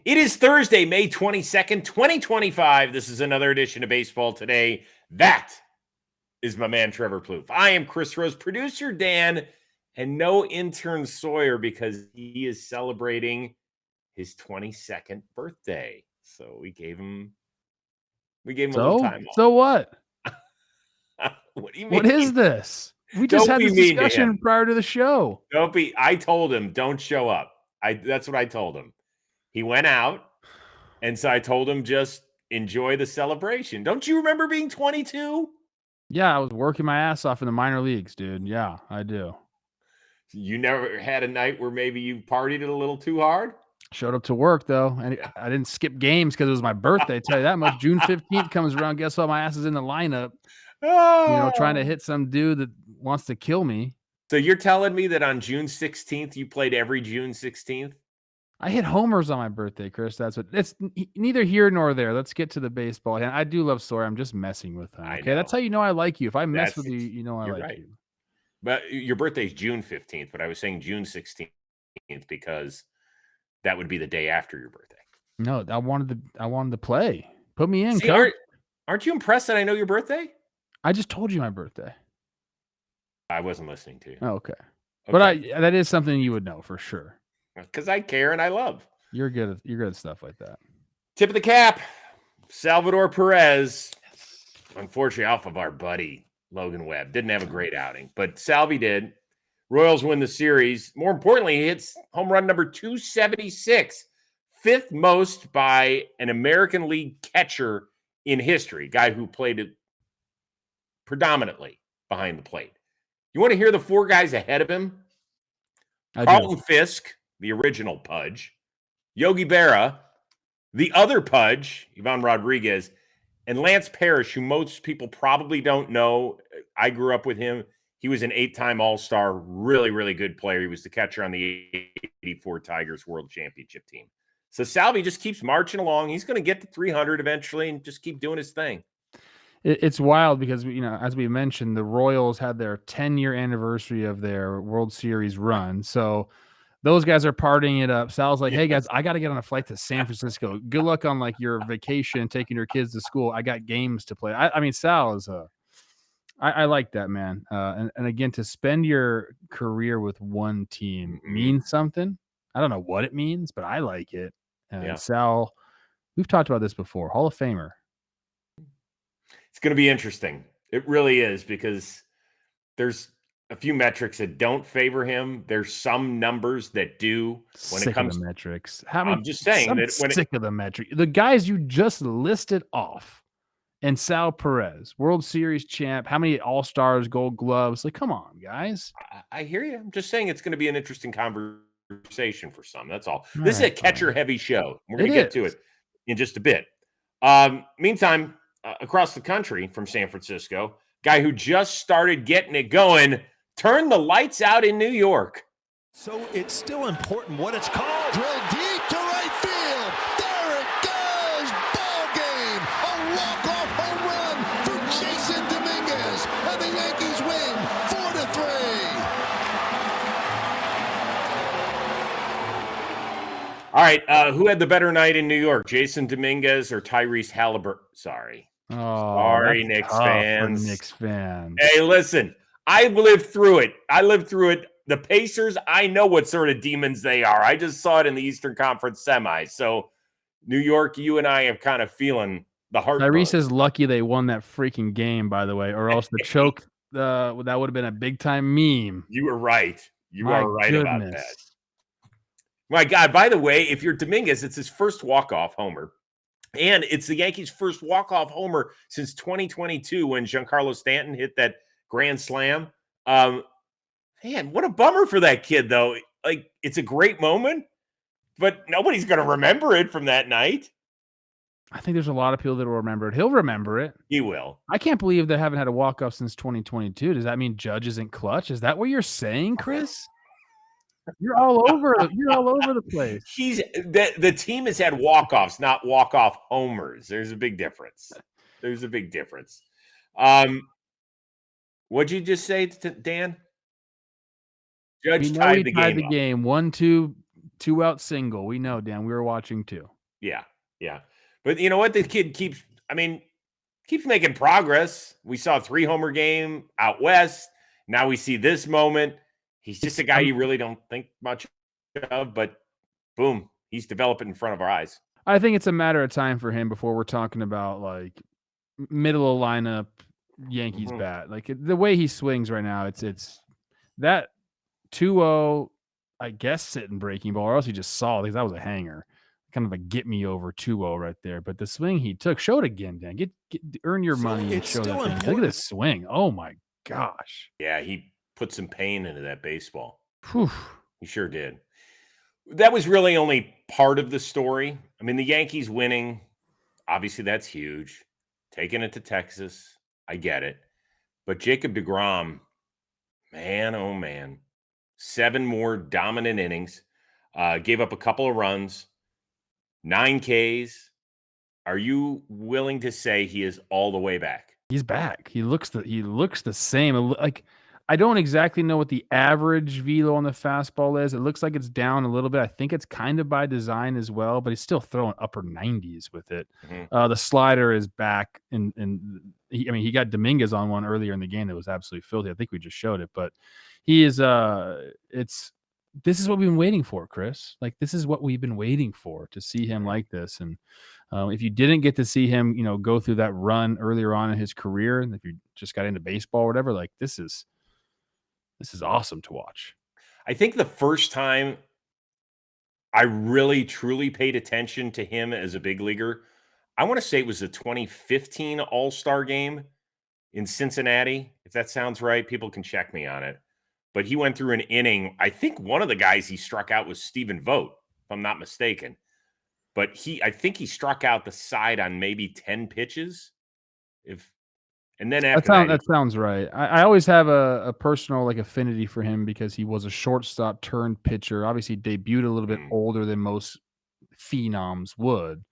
It is Thursday, May 22nd, 2025. This is another edition of Baseball Today. That is my man, Trevor Plouffe. I am Chris Rose, producer Dan, and no intern Sawyer because he is celebrating his 22nd birthday. So we gave him a little time off. So what? What do you mean? What is this? We just had this discussion prior to the show. I told him, don't show up. That's what I told him. He went out, and so I told him just enjoy the celebration. Don't you remember being 22? Yeah, I was working my ass off in the minor leagues, dude. Yeah, I do. You never had a night where maybe you partied it a little too hard? Showed up to work, though, and I didn't skip games because it was my birthday. Tell you that much. June 15th comes around. Guess what? My ass is in the lineup. Trying to hit some dude that wants to kill me. So you're telling me that on June 16th, you played every June 16th? I hit homers on my birthday, Chris. It's neither here nor there. Let's get to the baseball. And I do love Sawyer. I'm just messing with him. Okay, that's how you know I like you. If I mess with you, you know I like you. But your birthday is June 15th, but I was saying June 16th because that would be the day after your birthday. No, I wanted to play. Put me in. See, aren't you impressed that I know your birthday? I just told you my birthday. I wasn't listening to you. Oh, okay. But that is something you would know for sure. Because I care and I love. You're good at stuff like that. Tip of the cap, Salvador Perez. Unfortunately, off of our buddy Logan Webb. Didn't have a great outing, but Salvi did. Royals win the series. More importantly, he hits home run number 276, fifth most by an American League catcher in history, guy who played it predominantly behind the plate. You want to hear the four guys ahead of him? Carlton Fisk, the original Pudge, Yogi Berra, the other Pudge, Ivan Rodriguez, and Lance Parrish, who most people probably don't know. I grew up with him. He was an 8-time All-Star, really, really good player. He was the catcher on the 84 Tigers World Championship team. So Salvi just keeps marching along. He's going to get to 300 eventually and just keep doing his thing. It's wild because, as we mentioned, the Royals had their 10-year anniversary of their World Series run. So those guys are partying it up. Sal's like, hey, guys, I got to get on a flight to San Francisco. Good luck on, your vacation, taking your kids to school. I got games to play. I mean, Sal is I like that, man. And again, to spend your career with one team means something. I don't know what it means, but I like it. And Sal, we've talked about this before, Hall of Famer. It's going to be interesting. It really is, because there's a few metrics that don't favor him. There's some numbers that do. When it comes to metrics, I'm just saying that sick of the metric. The guys you just listed off, and Sal Perez, World Series champ. How many All-Stars, Gold Gloves? Come on, guys. I hear you. I'm just saying it's going to be an interesting conversation for some. That's all. This is a catcher-heavy show. We're going to get to it in just a bit. Meantime, across the country from San Francisco, guy who just started getting it going, turned the lights out in New York. So it's still important what it's called. Drill deep to right field. There it goes. Ball game. A walk-off home run for Jasson Dominguez. And the Yankees win 4-3. All right. Who had the better night in New York, Jasson Dominguez or Tyrese Halliburton? Sorry. Sorry, Knicks fans. Knicks fans. Hey, listen, I lived through it. The Pacers, I know what sort of demons they are. I just saw it in the Eastern Conference semis. So, New York, you and I have kind of feeling the heartburn. Tyrese is lucky they won that freaking game, by the way, or else the choke, that would have been a big-time meme. You were right. You are right about that. My God, by the way, if you're Dominguez, it's his first walk-off homer. And it's the Yankees' first walk-off homer since 2022 when Giancarlo Stanton hit that grand slam. Man, what a bummer for that kid, though. It's a great moment, but nobody's going to remember it from that night. I think there's a lot of people that will remember it. He'll remember it. He will. I can't believe they haven't had a walk-off since 2022. Does that mean Judge isn't clutch? Is that what you're saying, Chris? You're all over the place. The team has had walk-offs, not walk-off homers. There's a big difference. What'd you just say, Dan? Judge tied the game. 1-2 2-out single. We know, Dan. We were watching too. Yeah. But you know what? The kid keeps making progress. We saw a 3-homer game out west. Now we see this moment. He's just a guy you really don't think much of, but boom, he's developing in front of our eyes. I think it's a matter of time for him before we're talking about like middle of lineup Yankees bat. Like the way he swings right now, it's that 2-0, I guess, sitting breaking ball, or else he just saw because that was a hanger. Kind of a get me over 2-0 right there. But the swing he took, show it again, Dan. Earn your money and show that thing. Look at this swing. Oh my gosh. Yeah, he put some pain into that baseball. Whew. He sure did. That was really only part of the story. I mean, the Yankees winning, obviously that's huge. Taking it to Texas, I get it. But Jacob deGrom, man, oh man. 7 more dominant innings. Gave up a couple of runs. 9 Ks. Are you willing to say he is all the way back? He's back. He looks the same. Like, I don't exactly know what the average velo on the fastball is. It looks like it's down a little bit. I think it's kind of by design as well, but he's still throwing upper 90s with it. The slider is back, and he got Dominguez on one earlier in the game that was absolutely filthy. I think we just showed it, but he is this is what we've been waiting for, Chris. Like, this is what we've been waiting for, to see him like this. And if you didn't get to see him, go through that run earlier on in his career, and if you just got into baseball or whatever, like this is awesome to watch. I think the first time I really, truly paid attention to him as a big leaguer, I want to say it was the 2015 All-Star game in Cincinnati. If that sounds right, people can check me on it. But he went through an inning. I think one of the guys he struck out was Stephen Vogt, if I'm not mistaken. But I think he struck out the side on maybe 10 pitches. And then after that sounds right. I always have a personal affinity for him because he was a shortstop turned pitcher. Obviously debuted a little bit older than most phenoms would.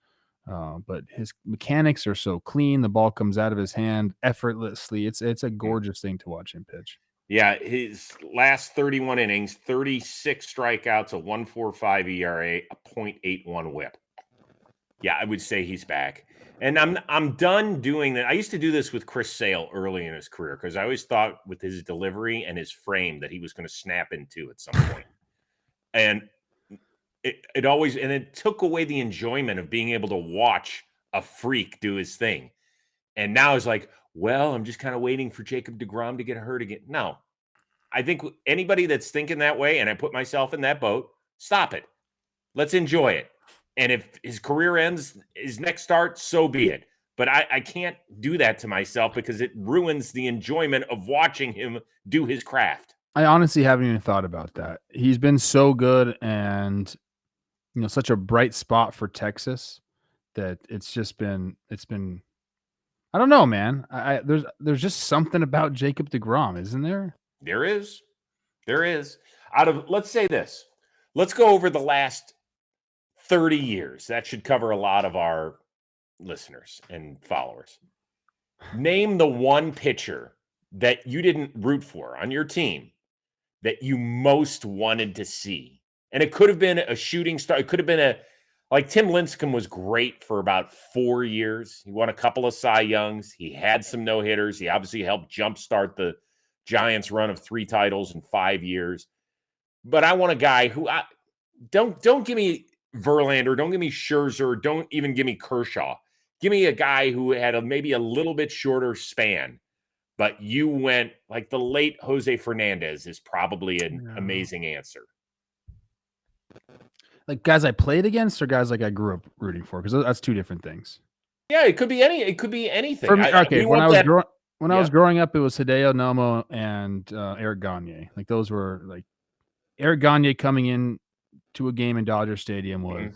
But his mechanics are so clean. The ball comes out of his hand effortlessly. It's a gorgeous thing to watch him pitch. Yeah, his last 31 innings, 36 strikeouts, a 1.45 ERA, a .81 WHIP. Yeah, I would say he's back. And I'm done doing that. I used to do this with Chris Sale early in his career because I always thought with his delivery and his frame that he was going to snap into at some point. And it took away the enjoyment of being able to watch a freak do his thing. And now it's like, well, I'm just kind of waiting for Jacob deGrom to get hurt again. No, I think anybody that's thinking that way, and I put myself in that boat, stop it. Let's enjoy it. And if his career ends, his next start, so be it. But I can't do that to myself because it ruins the enjoyment of watching him do his craft. I honestly haven't even thought about that. He's been so good and such a bright spot for Texas that it's been I don't know, man. There's just something about Jacob deGrom, isn't there? There is. Let's say this. Let's go over the last 30 years. That should cover a lot of our listeners and followers. Name the one pitcher that you didn't root for on your team that you most wanted to see. And it could have been a shooting star. It could have been like Tim Lincecum was great for about 4 years. He won a couple of Cy Youngs. He had some no-hitters. He obviously helped jumpstart the Giants' run of 3 titles in 5 years. But I want a guy who don't give me Verlander, don't give me Scherzer, don't even give me Kershaw. Give me a guy who had maybe a little bit shorter span. But you went like the late Jose Fernandez is probably an amazing answer. Like guys I played against or guys like I grew up rooting for? Because that's 2 different things. Yeah, it could be anything. When I was growing up, it was Hideo Nomo and Eric Gagne. Like those were like Eric Gagne coming in to a game in Dodger Stadium was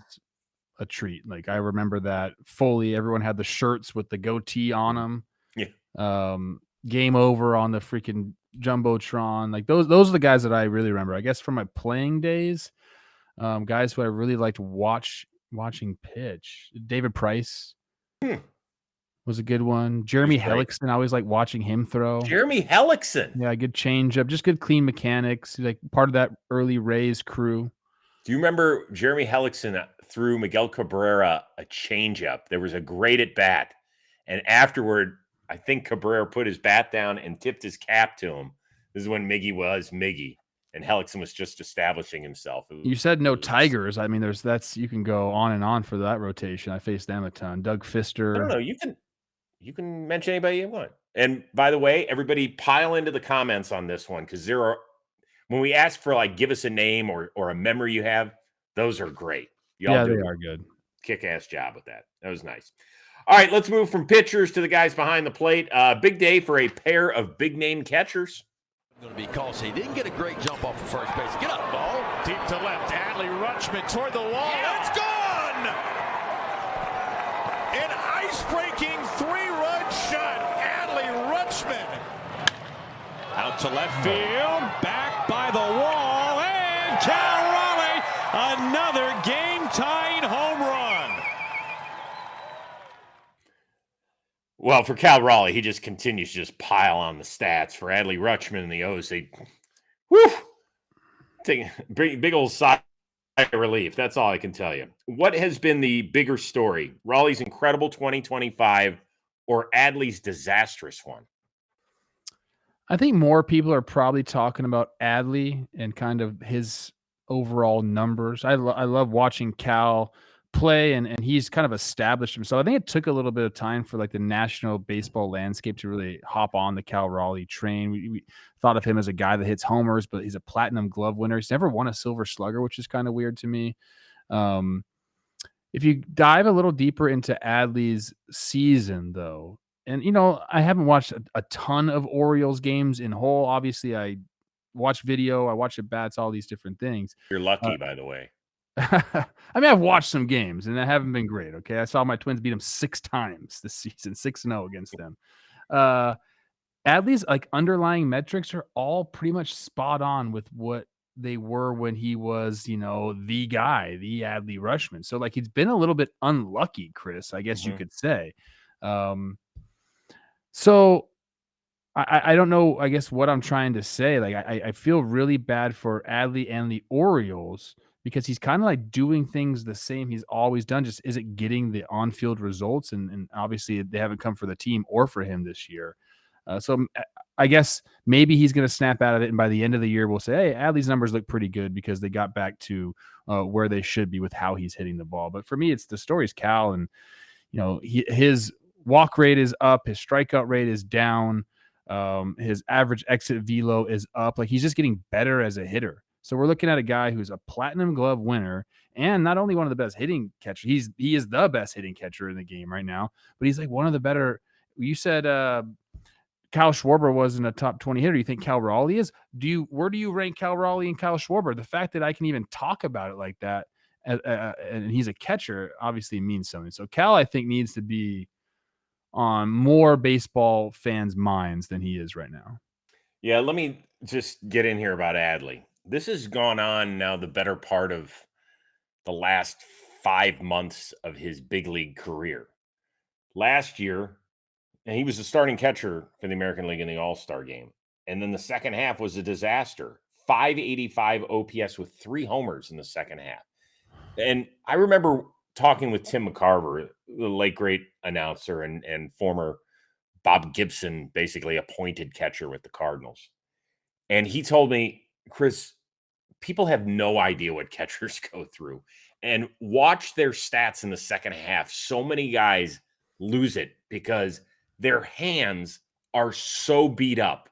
a treat. Like I remember that fully. Everyone had the shirts with the goatee on them. Yeah. Game over on the freaking Jumbotron. Like those are the guys that I really remember. I guess from my playing days, guys who I really liked watching pitch. David Price was a good one. Jeremy Hellickson, I always like watching him throw. Jeremy Hellickson. Yeah, good changeup, just good clean mechanics. Like part of that early Rays crew. Do you remember Jeremy Hellickson threw Miguel Cabrera a changeup? There was a great at bat. And afterward, I think Cabrera put his bat down and tipped his cap to him. This is when Miggy was Miggy, and Hellickson was just establishing himself. You said no Tigers. I mean, you can go on and on for that rotation. I faced them a ton. Doug Fister. I don't know. You can mention anybody you want. And by the way, everybody pile into the comments on this one, because when we ask for like give us a name or a memory you have, those are great. Yeah, they are good. Kick-ass job with that. That was nice. All right, let's move from pitchers to the guys behind the plate. Big day for a pair of big-name catchers. Going to be called. So he didn't get a great jump off of first base. Get up, ball. Deep to left. Adley Rutschman toward the wall. Yeah. It's gone! An ice-breaking 3-run shot. Adley Rutschman. Out to left field. Back by the wall. And Cal Raleigh. Another game-tying home run. Well, for Cal Raleigh, he just continues to just pile on the stats. For Adley Rutschman and the O's, they take a big old sigh of relief. That's all I can tell you. What has been the bigger story? Raleigh's incredible 2025 or Adley's disastrous one? I think more people are probably talking about Adley and kind of his overall numbers. I love watching Cal play, and he's kind of established himself. I think it took a little bit of time for like the national baseball landscape to really hop on the Cal Raleigh train. We thought of him as a guy that hits homers, but he's a platinum glove winner. He's never won a silver slugger, which is kind of weird to me. If you dive a little deeper into Adley's season, though, and I haven't watched a ton of Orioles games in whole. Obviously, I watch video, I watch at bats, all these different things. You're lucky, by the way. I mean, I've watched some games and they haven't been great. Okay. I saw my Twins beat them 6 times this season, 6-0 against them. Adley's like underlying metrics are all pretty much spot on with what they were when he was, the guy, the Adley Rutschman. So like, he's been a little bit unlucky, Chris, I guess you could say. So I don't know, I guess what I'm trying to say. Like, I feel really bad for Adley and the Orioles, because he's kind of like doing things the same he's always done, just isn't getting the on-field results. And obviously they haven't come for the team or for him this year. So I guess maybe he's going to snap out of it. And by the end of the year, we'll say, hey, Adley's numbers look pretty good because they got back to where they should be with how he's hitting the ball. But for me, it's the story's Cal. And, his walk rate is up. His strikeout rate is down. His average exit velo is up. Like, he's just getting better as a hitter. So we're looking at a guy who's a platinum glove winner and not only one of the best hitting catchers, he is the best hitting catcher in the game right now, but he's like one of the better. You said Kyle Schwarber wasn't a top 20 hitter. You think Cal Raleigh is? Where do you rank Cal Raleigh and Kyle Schwarber? The fact that I can even talk about it like that, and he's a catcher, obviously means something. So Cal, I think, needs to be on more baseball fans' minds than he is right now. Yeah, let me just get in here about Adley. This has gone on now the better part of the last 5 months of his big league career. Last year, and he was the starting catcher for the American League in the All-Star game. And then the second half was a disaster. 585 OPS with 3 homers in the second half. And I remember talking with Tim McCarver, the late great announcer and former Bob Gibson, basically appointed catcher with the Cardinals. And he told me, Chris, people have no idea what catchers go through. And watch their stats in the second half. So many guys lose it because their hands are so beat up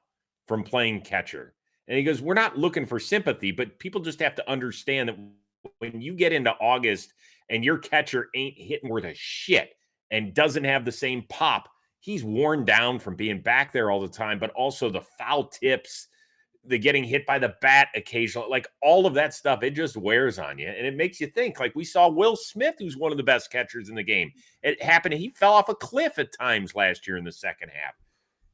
from playing catcher. And he goes, we're not looking for sympathy, but people just have to understand that when you get into August and your catcher ain't hitting worth a shit and doesn't have the same pop, he's worn down from being back there all the time, but also the foul tips, the getting hit by the bat occasionally, like all of that stuff, it just wears on you. And it makes you think, like we saw Will Smith, who's one of the best catchers in the game. It happened. He fell off a cliff at times last year in the second half.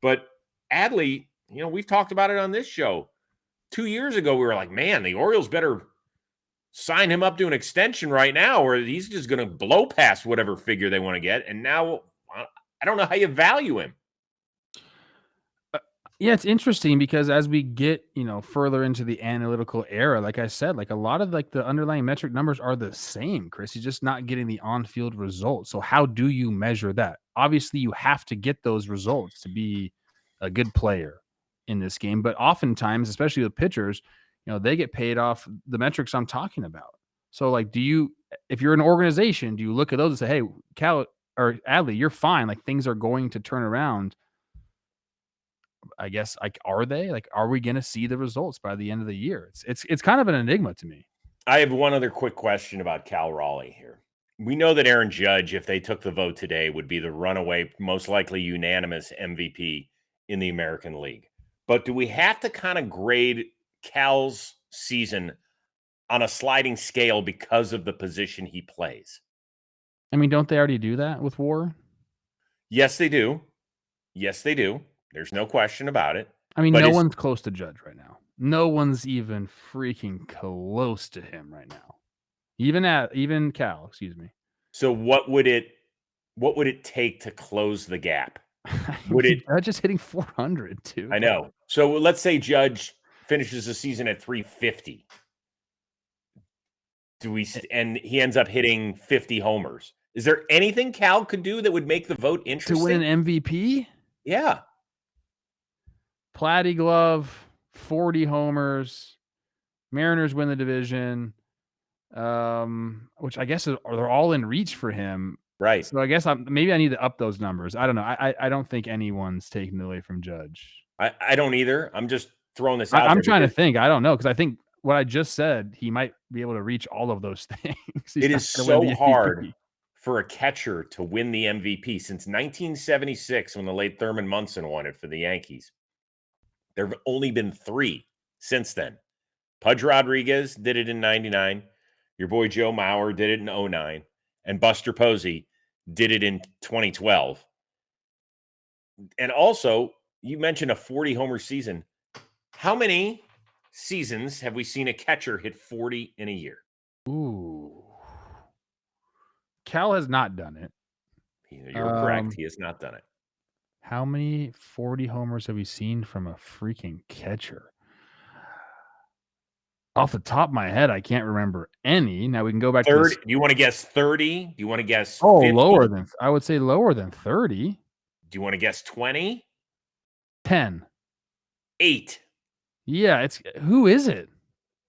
But Adley, we've talked about it on this show. 2 years ago, we were like, man, the Orioles better sign him up to an extension right now, or he's just going to blow past whatever figure they want to get. And now I don't know how you value him. Yeah, it's interesting because as we get, further into the analytical era, like I said, like a lot of like the underlying metric numbers are the same, Chris. He's just not getting the on-field results. So how do you measure that? Obviously, you have to get those results to be a good player in this game. But oftentimes, especially with pitchers, they get paid off the metrics I'm talking about. So like, if you're an organization, do you look at those and say, hey, Cal or Adley, you're fine. Like things are going to turn around. I guess, like, are they? Like, are we gonna see the results by the end of the year? It's kind of an enigma to me. I have one other quick question about Cal Raleigh here. We know that Aaron Judge, if they took the vote today, would be the runaway, most likely unanimous MVP in the American League. But do we have to kind of grade Cal's season on a sliding scale because of the position he plays? I mean, don't they already do that with WAR? Yes, they do. Yes, they do. There's no question about it. I mean, But no is one's close to Judge right now. No one's even freaking close to him right now. Even Cal, excuse me. so what would it take to close the gap? Would it Judge is hitting 400 too. I know. So let's say Judge finishes the season at 350. And he ends up hitting 50 homers. Is there anything Cal could do that would make the vote To interesting? win an MVP? Yeah. Platty glove, 40 homers. Mariners win the division. Which I guess they're all in reach for him. Right. So I guess maybe I need to up those numbers. I don't know. I don't think anyone's taking away from Judge. I don't either. I'm just throwing this out I'm there trying to because think. I don't know because I think what I just said, he might be able to reach all of those things. He's it not is gonna win so the hard MVP. for a catcher to win the MVP since 1976 when the late Thurman Munson won it for the Yankees. There have only been 3 since then. Pudge Rodriguez did it in 99. Your boy Joe Mauer did it in 09. And Buster Posey did it in 2012. And also, you mentioned a 40 homer season. How many seasons have we seen a catcher hit 40 in a year? Ooh. Cal has not done it. You're correct. He has not done it. How many 40 homers have we seen from a freaking catcher? Off the top of my head, I can't remember any. Now we can go back to 30. Do you want to guess 30? Do you want to guess 50? lower than I would say lower than 30. Do you want to guess 20? 10. 8. Yeah, who is it?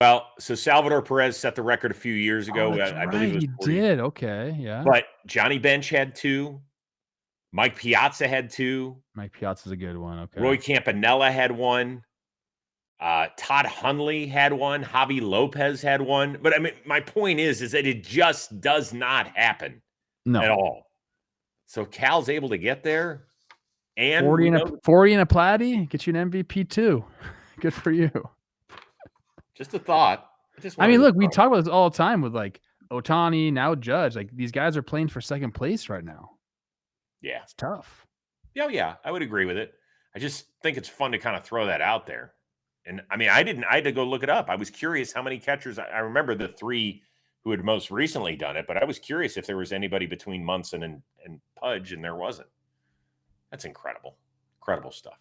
Well, so Salvador Perez set the record a few years ago. That's I believe it was he 40. did. Okay, yeah. But Johnny Bench had 2. Mike Piazza had 2. Mike Piazza's a good one. Okay. Roy Campanella had 1. Todd Hundley had 1. Javi Lopez had 1. But I mean, my point is that it just does not happen at all. So Cal's able to get there. And 40 and a Platty, get you an MVP too. Good for you. Just a thought. I mean, look, we talk about this all the time with like Ohtani, now Judge. Like these guys are playing for second place right now. Yeah. It's tough. Yeah, I would agree with it. I just think it's fun to kind of throw that out there. And I mean, I had to go look it up. I was curious how many catchers. I remember the 3 who had most recently done it, but I was curious if there was anybody between Munson and Pudge, and there wasn't. That's incredible. Incredible stuff.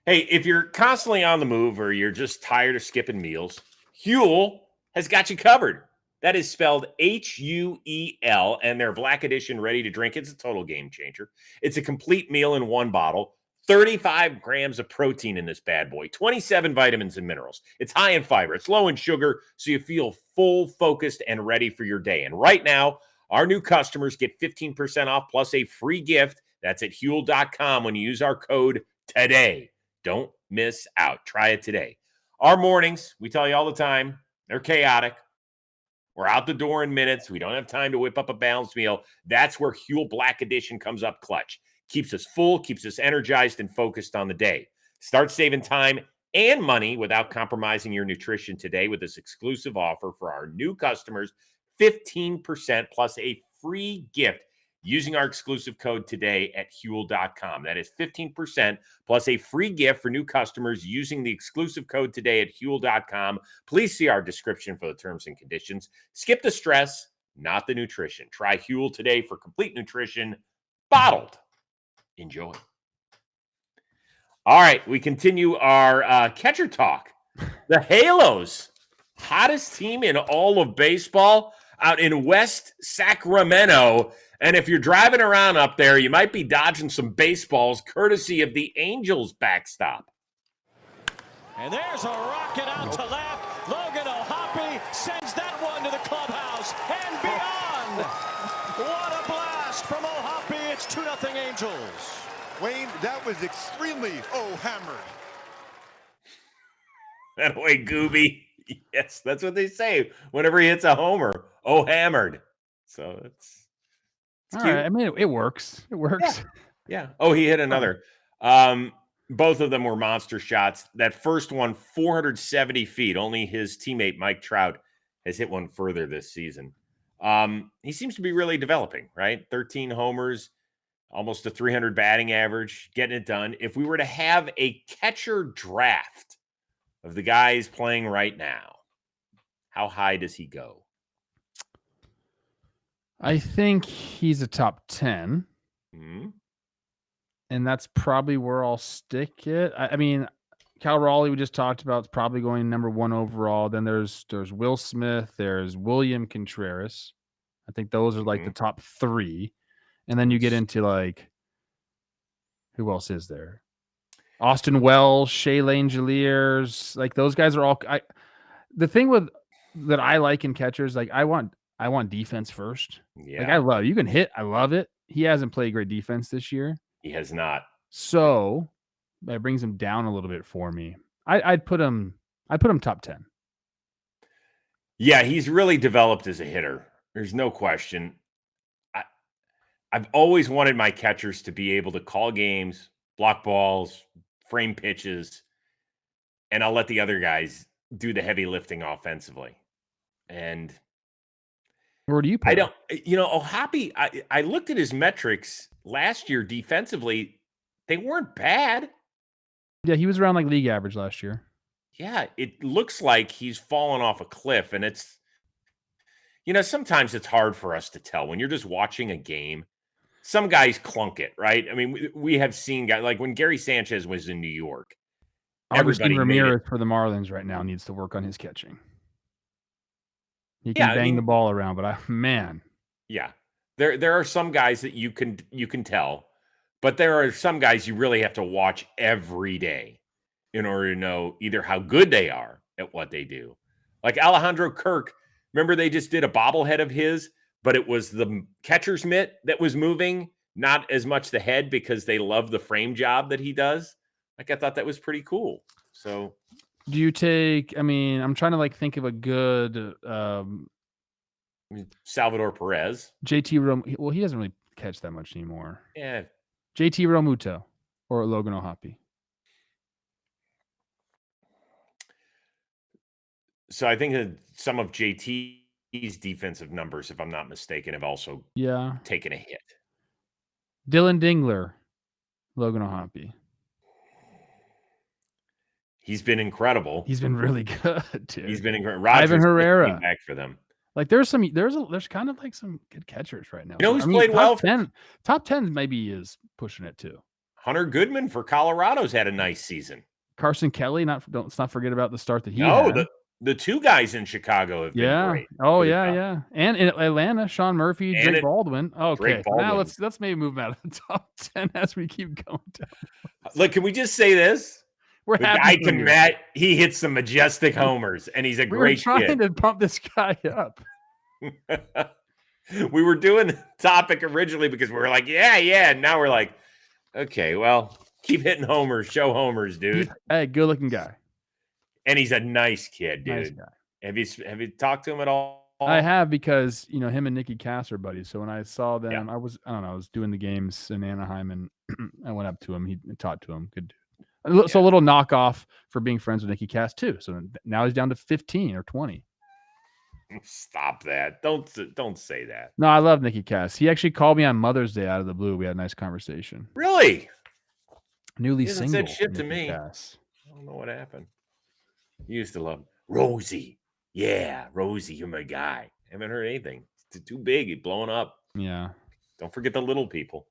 Hey, if you're constantly on the move or you're just tired of skipping meals, Huel has got you covered. That is spelled Huel, and their Black Edition ready to drink. It's a total game changer. It's a complete meal in one bottle. 35 grams of protein in this bad boy, 27 vitamins and minerals. It's high in fiber. It's low in sugar, so you feel full, focused, and ready for your day. And right now, our new customers get 15% off plus a free gift. That's at Huel.com when you use our code today. Don't miss out. Try it today. Our mornings, we tell you all the time, they're chaotic. We're out the door in minutes. We don't have time to whip up a balanced meal. That's where Huel Black Edition comes up clutch. Keeps us full, keeps us energized and focused on the day. Start saving time and money without compromising your nutrition today with this exclusive offer for our new customers, 15% plus a free gift using our exclusive code today at Huel.com. That is 15% plus a free gift for new customers using the exclusive code today at Huel.com. Please see our description for the terms and conditions. Skip the stress, not the nutrition. Try Huel today for complete nutrition, bottled. Enjoy. All right, we continue our catcher talk. The Halos, hottest team in all of baseball, out in West Sacramento. And if you're driving around up there, you might be dodging some baseballs courtesy of the Angels backstop. And there's a rocket out to left. Logan O'Hoppe sends that one to the clubhouse and beyond. What a blast from O'Hoppe. It's 2-0 Angels. Wayne, that was extremely hammered. That way, Gooby. Yes, that's what they say whenever he hits a homer. Oh, hammered. So it's all cute. right. I mean, it works. It works. Yeah. Oh, he hit another. Both of them were monster shots. That first one, 470 feet. Only his teammate, Mike Trout, has hit one further this season. He seems to be really developing, right? 13 homers, almost a 300 batting average, getting it done. If we were to have a catcher draft of the guys playing right now, how high does he go? I think he's a top 10. Mm-hmm. And that's probably where I'll stick it. I mean, Cal Raleigh, we just talked about, is probably going number 1 overall. Then there's Will Smith. There's William Contreras. I think those are like the top 3. And then you get into like, who else is there? Austin Wells, Shea Langeliers. Like those guys are all. The thing with that I like in catchers, like I want defense first. Yeah. Like I love, you can hit. I love it. He hasn't played great defense this year. He has not. So that brings him down a little bit for me. I'd put him top 10. Yeah, he's really developed as a hitter. There's no question. I've always wanted my catchers to be able to call games, block balls, frame pitches, and I'll let the other guys do the heavy lifting offensively. And where do you put him? O'Hoppe, I looked at his metrics last year defensively. They weren't bad. Yeah, he was around like league average last year. Yeah, it looks like he's fallen off a cliff. And it's, sometimes it's hard for us to tell when you're just watching a game. Some guys clunk it, right? I mean, we have seen guys like when Gary Sanchez was in New York. Agustin Ramirez for the Marlins right now needs to work on his catching. He can bang the ball around, but man. Yeah. There are some guys that you can tell, but there are some guys you really have to watch every day in order to know either how good they are at what they do. Like Alejandro Kirk, remember they just did a bobblehead of his, but it was the catcher's mitt that was moving, not as much the head because they love the frame job that he does. Like I thought that was pretty cool. So do you take, I'm trying to think of a good Salvador Perez. JT Realmuto. Well, he doesn't really catch that much anymore. Yeah. JT Realmuto or Logan O'Hoppe. So I think that some of JT's defensive numbers, if I'm not mistaken, have also taken a hit. Dylan Dingler, Logan O'Hoppe. He's been incredible. He's been really good, dude. He's been incredible. Ivan Herrera came back for them. Like there's kind of like some good catchers right now. Who's played well? Top 10 maybe is pushing it too. Hunter Goodman for Colorado's had a nice season. Carson Kelly, let's not forget about the start that he had. The two guys in Chicago have been great. Oh yeah. And in Atlanta, Sean Murphy, Drake Baldwin. Okay. Now let's maybe move out of the top 10 as we keep going down. Look, can we just say this? We're the guy can Matt. He hits some majestic homers, and he's a great kid. We're trying to pump this guy up. We were doing the topic originally because we were like, yeah. And now we're like, okay, well, keep hitting homers, show homers, dude. Hey, good looking guy. And he's a nice kid, dude. Nice guy. Have you talked to him at all? I have because him and Nikki Cass are buddies. So when I saw them, I was doing the games in Anaheim, and I went up to him. He talked to him. Good dude. So a little knockoff for being friends with Nikki Cass too. So now he's down to 15 or 20. Stop that! Don't say that. No, I love Nikki Cass. He actually called me on Mother's Day out of the blue. We had a nice conversation. Really? Newly single. Said shit to Nikki me. Cass. I don't know what happened. You used to love Rosie. Yeah, Rosie, you're my guy. Haven't heard anything. It's too big. He's blowing up. Yeah. Don't forget the little people.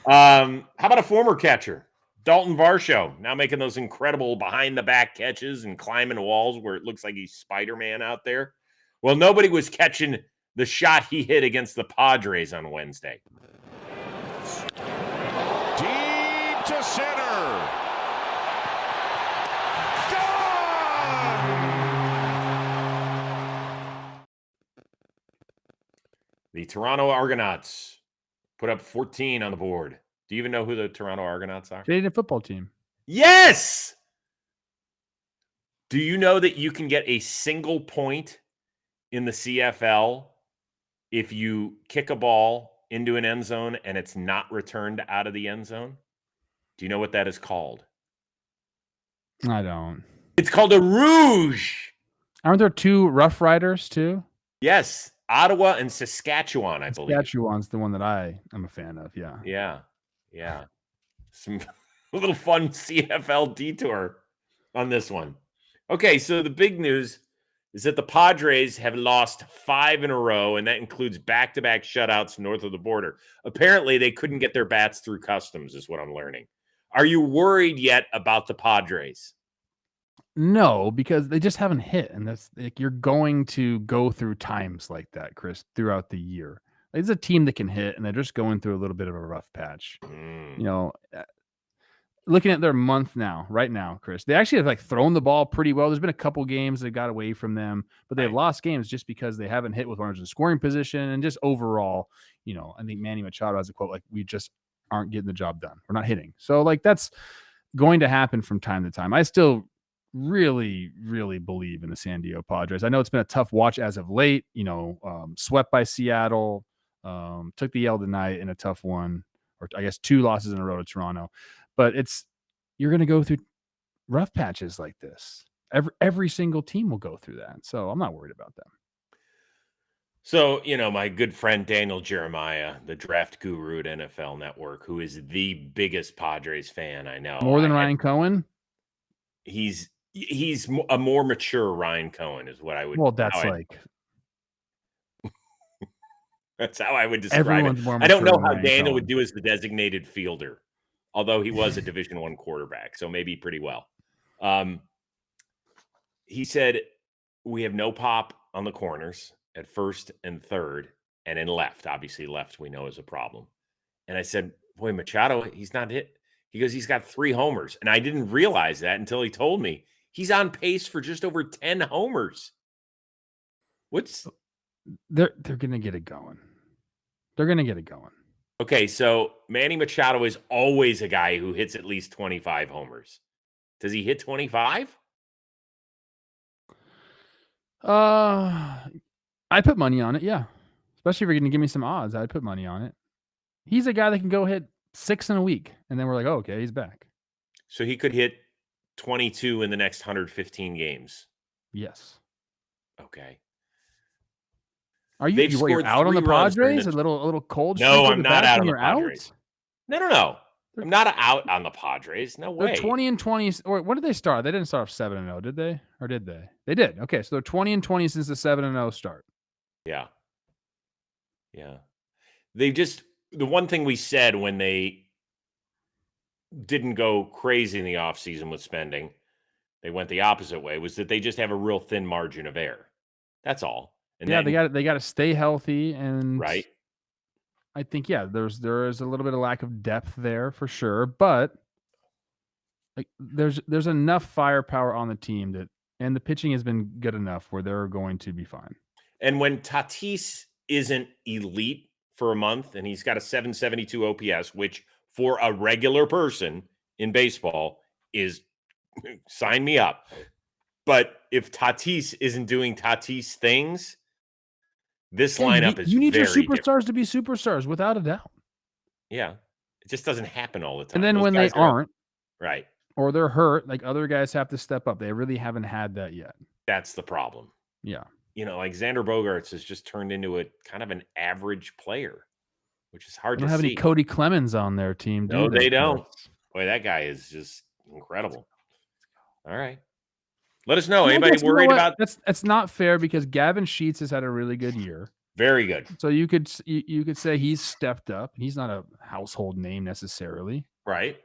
How about a former catcher? Dalton Varsho now making those incredible behind-the-back catches and climbing walls where it looks like he's Spider-Man out there. Well, nobody was catching the shot he hit against the Padres on Wednesday. Deep to center. Gone! The Toronto Argonauts put up 14 on the board. Do you even know who the Toronto Argonauts are? Canadian football team. Yes! Do you know that you can get a single point in the CFL if you kick a ball into an end zone and it's not returned out of the end zone? Do you know what that is called? I don't. It's called a rouge. Aren't there 2 Rough Riders too? Yes, Ottawa and Saskatchewan, I believe. Saskatchewan's the one that I am a fan of. Yeah. Yeah. Some a little fun CFL detour on this one. Okay, so the big news is that the Padres have lost 5 in a row, and that includes back-to-back shutouts north of the border. Apparently, they couldn't get their bats through customs, is what I'm learning. Are you worried yet about the Padres? No, because they just haven't hit, and that's like you're going to go through times like that, Chris, throughout the year. Like, it's a team that can hit, and they're just going through a little bit of a rough patch. You know, looking at their month now, right now, Chris, they actually have like thrown the ball pretty well. There's been a couple games that got away from them, but they've lost games just because they haven't hit with runners in scoring position, and just overall, you know, I think Manny Machado has a quote like, "We just aren't getting the job done. We're not hitting." So like that's going to happen from time to time. I still really, really believe in the San Diego Padres. I know it's been a tough watch as of late, you know, swept by Seattle, took the L tonight in a tough one, or I guess 2 losses in a row to Toronto. But you're going to go through rough patches like this. Every single team will go through that. So I'm not worried about them. So, you know, my good friend Daniel Jeremiah, the draft guru at NFL Network, who is the biggest Padres fan I know. More than Ryan Cohen? He's a more mature Ryan Cohen is what I would. Well, that's like. That's how I would describe Everyone's it. more I don't know how Ryan Daniel Cohen would do as the designated fielder, although he was a Division I quarterback, so maybe pretty well. He said, we have no pop on the corners at first and third, and in left. Obviously, left we know is a problem. And I said, boy, Machado, he's not hit. He goes, he's got 3 homers. And I didn't realize that until he told me. He's on pace for just over 10 homers. They're going to get it going. They're going to get it going. Okay, so Manny Machado is always a guy who hits at least 25 homers. Does he hit 25? I put money on it, yeah. Especially if you're going to give me some odds, I'd put money on it. He's a guy that can go hit 6 in a week, and then we're like, oh, okay, he's back. So he could hit 22 in the next 115 games. Yes. Okay. Are you you're out on the Padres? A little cold? No, I'm not out on the Padres. No. I'm not out on the Padres. No way. They're 20-20. Or what did they start? They didn't start off 7-0, did they? Or did they? They did. Okay, so they're 20-20 since the 7-0 start. Yeah. They just the one thing we said when they didn't go crazy in the offseason with spending, they went the opposite way, was that they just have a real thin margin of error. That's all. And yeah, they got to stay healthy, and right. I think there is a little bit of lack of depth there for sure, but like there's enough firepower on the team and the pitching has been good enough where they're going to be fine. And when Tatis isn't elite for a month and he's got a 772 OPS, which for a regular person in baseball is sign me up. But if Tatis isn't doing Tatis things, this lineup is you need your superstars different to be superstars without a doubt. Yeah. It just doesn't happen all the time. And then when they aren't, right, or they're hurt, like other guys have to step up. They really haven't had that yet. That's the problem. Yeah. You know, like Xander Bogaerts has just turned into a kind of an average player, which is hard to see. They don't have any Cody Clemens on their team, do No, they don't. Boy, that guy is just incredible. All right. Let us know. Anybody worried about that's not fair because Gavin Sheets has had a really good year. Very good. So you could say he's stepped up. He's not a household name necessarily. Right.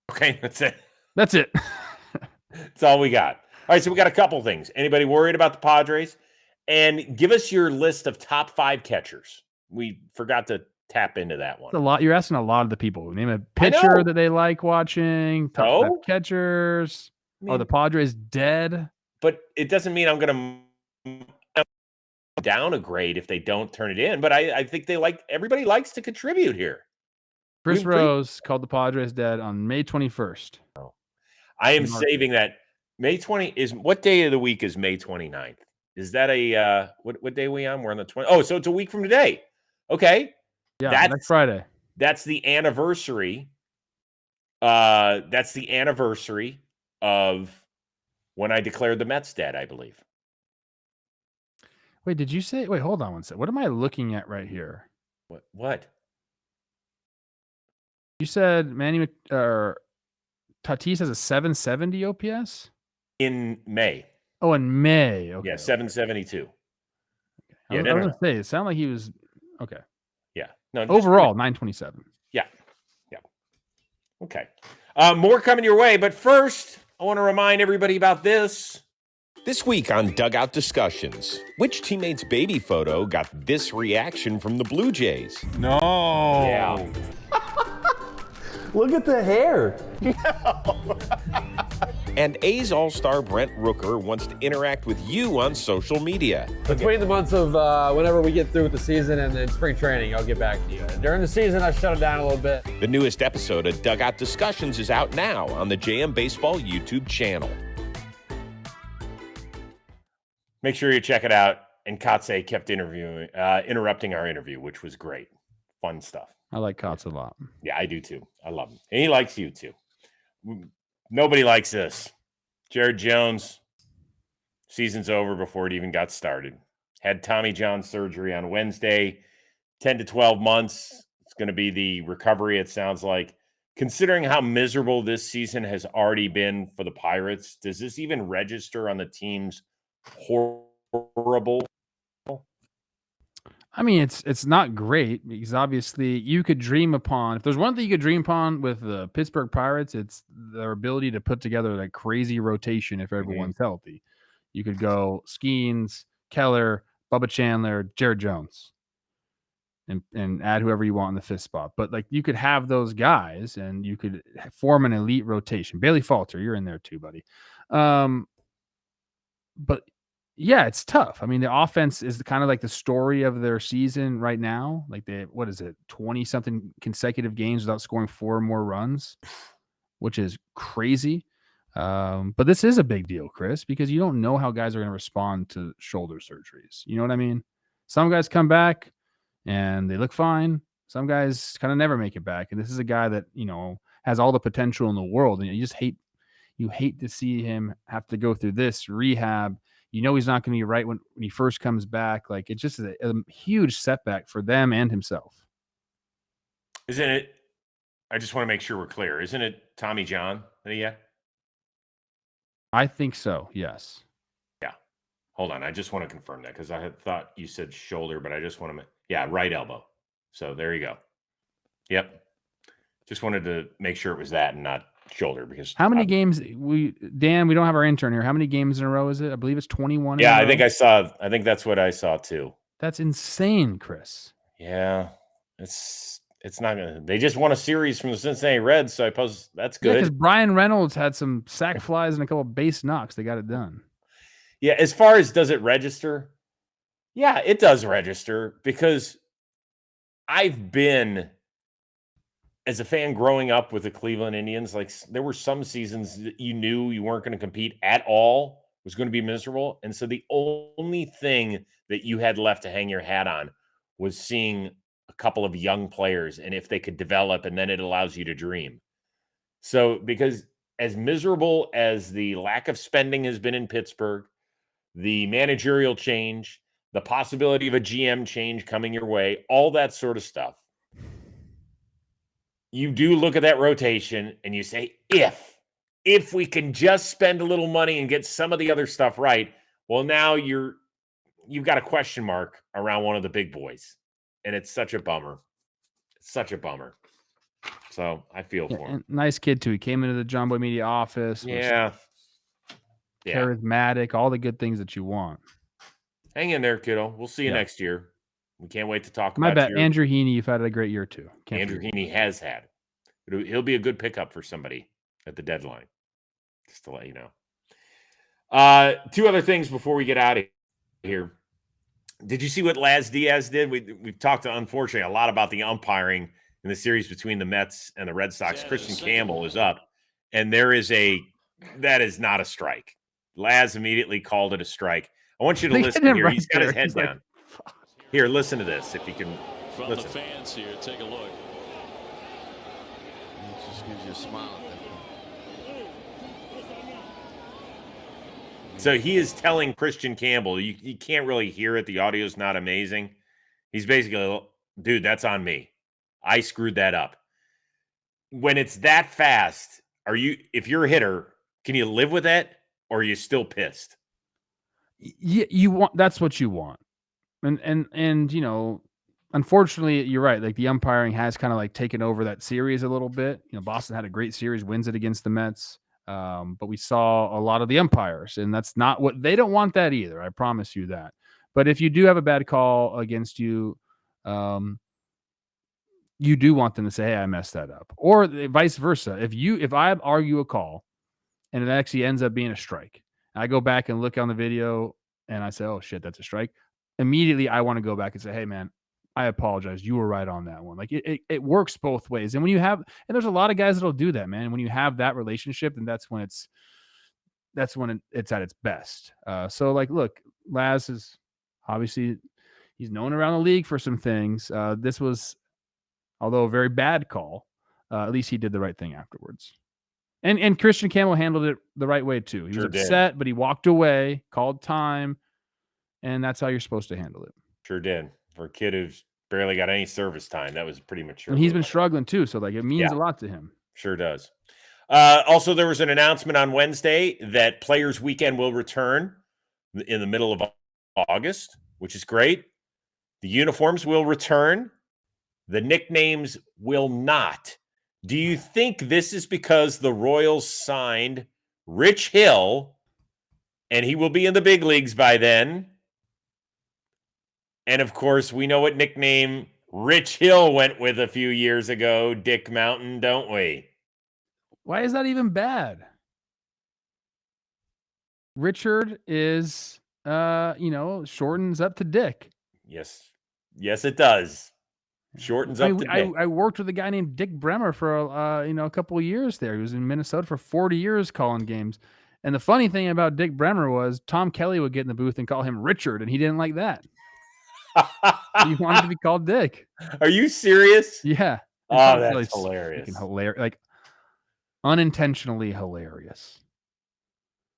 Okay, that's it. That's it. That's all we got. All right, so we got a couple things. Anybody worried about the Padres? And give us your list of top 5 catchers. We forgot to tap into that one. It's a lot. You're asking a lot of the people. Name a pitcher that they like watching. Top 5 catchers. Are the Padres dead? But it doesn't mean I'm going to down a grade if they don't turn it in. But I think everybody likes to contribute here. Chris Rose called the Padres dead on May 21st. Oh. I am saving that. May 20 is what day of the week is May 29th? Is that a what day are we on? We're on the 20. Oh, so it's a week from today. Okay. Yeah, next Friday. That's the anniversary. That's the anniversary of when I declared the Mets dead, I believe. Wait, did you say? Wait, hold on one second. What am I looking at right here? What? You said Tatis has a 770 OPS in May. Oh, in May. Okay. Yeah, 772. I was going to say, it sounded like he was okay. Yeah. No. Overall, 927. Yeah. Yeah. Okay. More coming your way, but first, I want to remind everybody about this. This week on Dugout Discussions, which teammate's baby photo got this reaction from the Blue Jays? No. Yeah. Look at the hair. And A's All-Star Brent Rooker wants to interact with you on social media. Between the months of whenever we get through with the season and then spring training, I'll get back to you. During the season, I shut it down a little bit. The newest episode of Dugout Discussions is out now on the JM Baseball YouTube channel. Make sure you check it out. And Katse kept interrupting our interview, which was great. Fun stuff. I like Katz a lot. Yeah, I do too. I love him. And he likes you too. Nobody likes this. Jared Jones, season's over before it even got started. Had Tommy John surgery on Wednesday. 10 to 12 months. It's going to be the recovery, it sounds like. Considering how miserable this season has already been for the Pirates, does this even register on the team's horrible? I mean, it's not great because obviously you could dream upon, if there's one thing you could dream upon with the Pittsburgh Pirates, it's their ability to put together like crazy rotation if everyone's healthy. You could go Skeens, Keller, Bubba Chandler, Jared Jones, and add whoever you want in the fifth spot. But like you could have those guys and you could form an elite rotation. Bailey Falter, you're in there too, buddy. But yeah, it's tough. I mean, the offense is kind of like the story of their season right now. Like 20-something consecutive games without scoring 4 more runs, which is crazy. But this is a big deal, Chris, because you don't know how guys are going to respond to shoulder surgeries. You know what I mean? Some guys come back and they look fine. Some guys kind of never make it back. And this is a guy that, has all the potential in the world. And you hate to see him have to go through this rehab. He's not going to be right when he first comes back. Like, it's just a huge setback for them and himself. Isn't it? I just want to make sure we're clear. Isn't it Tommy John? Yeah. I think so. Yes. Yeah. Hold on. I just want to confirm that because I had thought you said shoulder, but I just want to, right elbow. So there you go. Yep. Just wanted to make sure it was that and not shoulder because how many games we don't have our intern here. How many games in a row is it? I believe it's 21. Yeah, I think that's what I saw too. That's insane, Chris. Yeah. It's not gonna. They just won a series from the Cincinnati Reds, so I suppose that's good. Because Brian Reynolds had some sac flies and a couple of base knocks. They got it done. Yeah, as far as does it register? Yeah, it does register because I've been, as a fan growing up with the Cleveland Indians, like there were some seasons that you knew you weren't going to compete at all, was going to be miserable. And so the only thing that you had left to hang your hat on was seeing a couple of young players and if they could develop, and then it allows you to dream. So because as miserable as the lack of spending has been in Pittsburgh, the managerial change, the possibility of a GM change coming your way, all that sort of stuff, you do look at that rotation and you say, if we can just spend a little money and get some of the other stuff right, well, now you've got a question mark around one of the big boys. And it's such a bummer. It's such a bummer. So I feel for him. Nice kid too. He came into the John Boy Media office. Yeah. Charismatic, all the good things that you want. Hang in there, kiddo. We'll see you next year. We can't wait to talk My about bad. Andrew Heaney, you've had a great year too. Andrew Heaney has had. He'll be a good pickup for somebody at the deadline. Just to let you know. Two other things before we get out of here. Did you see what Laz Diaz did? We've talked, unfortunately, a lot about the umpiring in the series between the Mets and the Red Sox. Christian Campbell is up, and that is not a strike. Laz immediately called it a strike. I want you to listen here. He's got his head down. Here, listen to this, if you can. From the fans here, take a look. It just gives you a smile. So he is telling Christian Campbell, you can't really hear it. The audio's not amazing. He's basically, dude, that's on me. I screwed that up. When it's that fast, if you're a hitter, can you live with that, or are you still pissed? That's what you want. And you know, unfortunately, you're right. Like the umpiring has kind of like taken over that series a little bit. You know, Boston had a great series, wins it against the Mets. But we saw a lot of the umpires, and that's not what they don't want that either. I promise you that. But if you do have a bad call against you, you do want them to say, "Hey, I messed that up," or vice versa. If I argue a call and it actually ends up being a strike, I go back and look on the video and I say, "Oh shit, that's a strike." Immediately, I want to go back and say, "Hey, man, I apologize. You were right on that one." Like it works both ways. And when you have, and there's a lot of guys that'll do that, man. When you have that relationship, and that's when it's at its best. So like, look, Laz is obviously he's known around the league for some things. This was, although a very bad call, at least he did the right thing afterwards. And Christian Campbell handled it the right way too. He was upset, but he walked away, called time, and that's how you're supposed to handle it. Sure did. For a kid who's barely got any service time, that was pretty mature. And he's been struggling too, so like it means a lot to him. Sure does. Also, there was an announcement on Wednesday that Players Weekend will return in the middle of August, which is great. The uniforms will return. The nicknames will not. Do you think this is because the Royals signed Rich Hill, and he will be in the big leagues by then? And, of course, we know what nickname Rich Hill went with a few years ago, Dick Mountain, don't we? Why is that even bad? Richard is, shortens up to Dick. Yes. Yes, it does. Shortens up to Dick. I worked with a guy named Dick Bremer for, a couple of years there. He was in Minnesota for 40 years calling games. And the funny thing about Dick Bremer was Tom Kelly would get in the booth and call him Richard, and he didn't like that. He wanted to be called Dick. Are you serious? Yeah. Oh, that's really hilarious. Like unintentionally hilarious.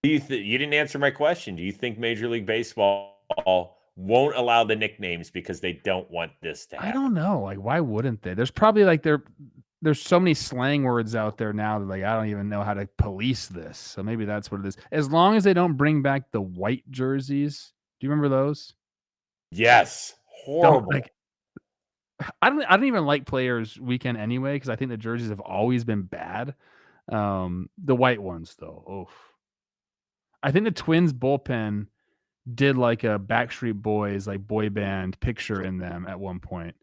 You didn't answer my question. Do you think Major League Baseball won't allow the nicknames because they don't want this to happen? I don't know. Like, why wouldn't they? There's probably like there's so many slang words out there now that like I don't even know how to police this. So maybe that's what it is. As long as they don't bring back the white jerseys. Do you remember those? Yes. Horrible. I don't even like Players Weekend anyway because I think the jerseys have always been bad. The white ones though. Oh. I think the Twins bullpen did like a Backstreet Boys like boy band picture in them at one point.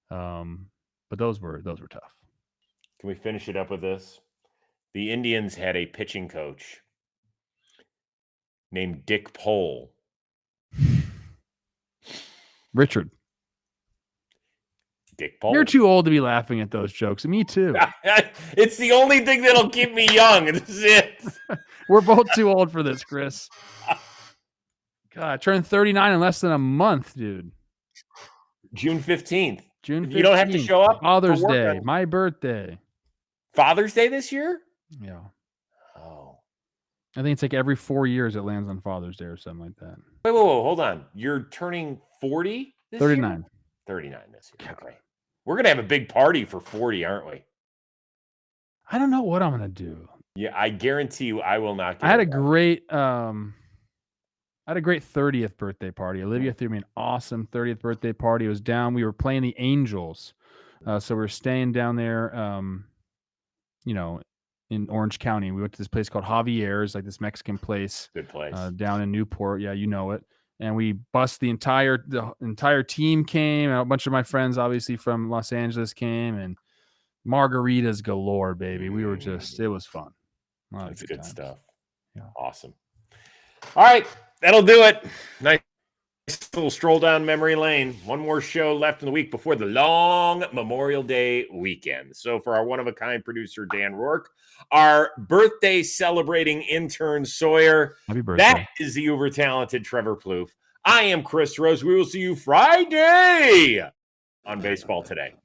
But those were tough. Can we finish it up with this? The Indians had a pitching coach named Dick Pole. Richard. Dick Pole. You're too old to be laughing at those jokes. Me too. It's the only thing that'll keep me young. This is it. We're both too old for this, Chris. God, I turned 39 in less than a month, dude. June 15th. June 15th. You don't have to show up. Father's Day. My birthday. Father's Day this year? Yeah. Oh. I think it's like every 4 years it lands on Father's Day or something like that. Wait, hold on. You're turning 40 this 39. year? 39 this year. Okay. We're going to have a big party for 40, aren't we? I don't know what I'm going to do. Yeah, I guarantee you I will not get I had a great 30th birthday party. Olivia threw me an awesome 30th birthday party. It was down. We were playing the Angels So we're staying down there, in Orange County. We went to this place called Javier's, like this Mexican place. Good place. Down in Newport. Yeah, you know it. And we bussed the entire team came, and a bunch of my friends, obviously from Los Angeles, came, and margaritas galore, baby. We were it was fun. That's good stuff. Yeah. Awesome. All right, that'll do it. Nice little stroll down memory lane. One more show left in the week before the long Memorial Day weekend. So for our one-of-a-kind producer, Dan Rourke, our birthday celebrating intern, Sawyer, happy birthday. That is the uber-talented Trevor Plouffe. I am Chris Rose. We will see you Friday on Baseball Today.